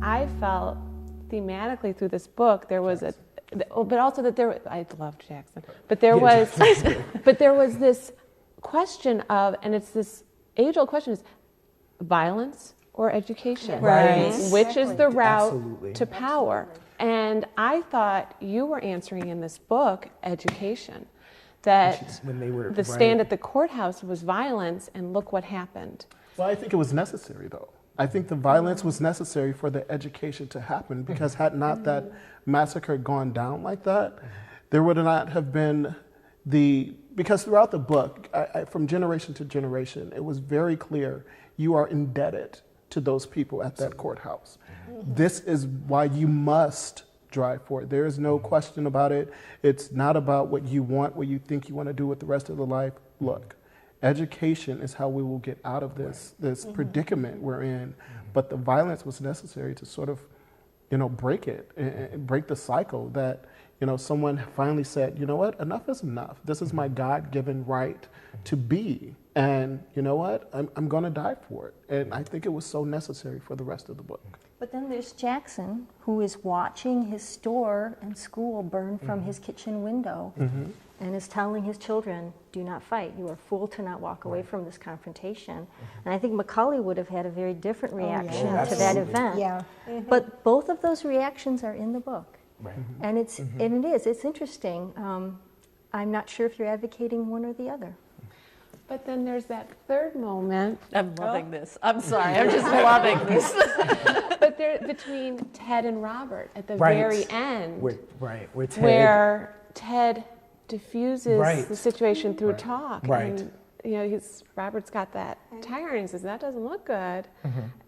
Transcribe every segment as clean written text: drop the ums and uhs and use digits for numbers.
I felt thematically through this book there was but also that I loved Jackson, but there was but there was this question of, and it's this age-old question, is violence or education? Right. Which is the route Absolutely. to power? And I thought you were answering in this book education, that When they were the stand at the courthouse was violence, and look what happened. Well, I think it was necessary, though. I think the violence was necessary for the education to happen, because had not that massacre gone down like that, there would not have been because throughout the book, from generation to generation, it was very clear you are indebted to those people at that courthouse. This is why you must drive for it. There is no question about it. It's not about what you want, what you think you want to do with the rest of the life. Look, education is how we will get out of this predicament we're in. But the violence was necessary to sort of, break it, and break the cycle that, someone finally said, you know what, enough is enough. This is my God-given right to be. And you know what, I'm going to die for it. And I think it was so necessary for the rest of the book. But then there's Jackson, who is watching his store and school burn from his kitchen window and is telling his children, do not fight. You are a fool to not walk away from this confrontation. And I think McCulley would have had a very different reaction to that event. Yeah. But both of those reactions are in the book. Right. And it's interesting. I'm not sure if you're advocating one or the other. But then there's that third moment. I'm loving this. I'm sorry. I'm just loving this. But there, between Ted and Robert at the Right. very end, Where Ted, where Ted diffuses Right. the situation through talk. Right. And, Robert's got that tire and he says, that doesn't look good.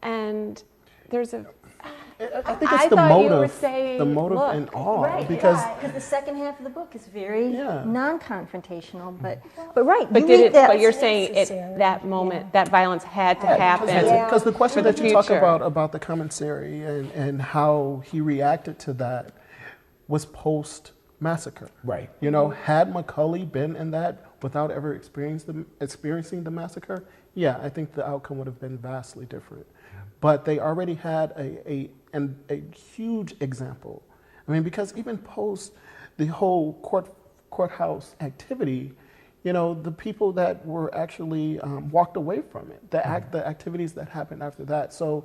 And there's I think it's I the thought you were motive, saying, the motive look, and all, Right, because because the second half of the book is very Yeah. non-confrontational, but right. But you did read it? that- But you're saying necessary. that moment, that violence had to happen. because the question For that the you talk future. about the commissary and how he reacted to that was post massacre. Right. Had McCulley been in that without ever experiencing the massacre, yeah, I think the outcome would have been vastly different. But they already had a huge example. I mean, because even post the whole courthouse activity, the people that were actually walked away from it, the activities that happened after that. So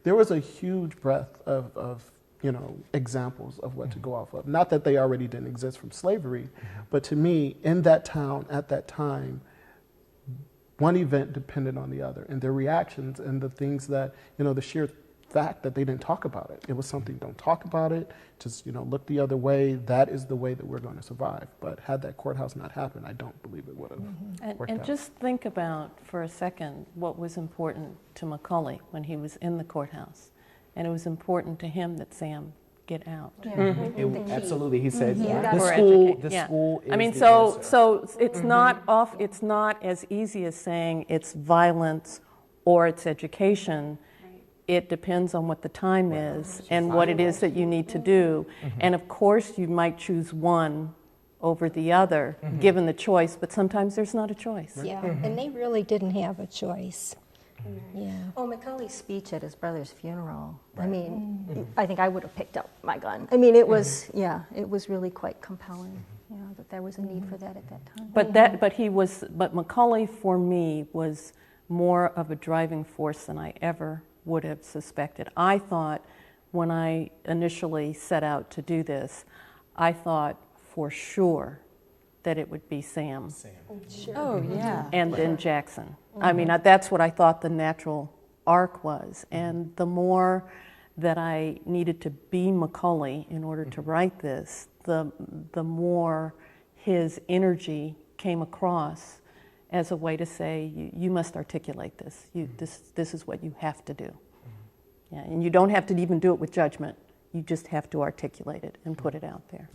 there was a huge breadth of examples of what to go off of. Not that they already didn't exist from slavery, but to me, in that town at that time, one event depended on the other, and their reactions and the things that, the sheer fact that they didn't talk about it. It was something, don't talk about it, just, look the other way. That is the way that we're going to survive. But had that courthouse not happened, I don't believe it would have worked And out. just think about for a second what was important to McCulley when he was in the courthouse. And it was important to him that Sam get out. Absolutely, he said Yeah. the For school. educate- The yeah. school. Is I mean, the so answer. so it's not off. It's not as easy as saying it's violence or it's education. It depends on what the time is and what it is that you need to do. And of course, you might choose one over the other, given the choice. But sometimes there's not a choice. Yeah, and they really didn't have a choice. Yeah. Oh, McCulley's speech at his brother's funeral. I mean, I think I would have picked up my gun. I mean, it was, it was really quite compelling, that there was a need for that at that time. But McCulley for me was more of a driving force than I ever would have suspected. I thought when I initially set out to do this, I thought for sure that it would be Sam. Oh, yeah. And then Jackson. I mean, that's what I thought the natural arc was. And the more that I needed to be McCulley in order to write this, the more his energy came across as a way to say, you must articulate this. This is what you have to do. Yeah, and you don't have to even do it with judgment. You just have to articulate it and put it out there.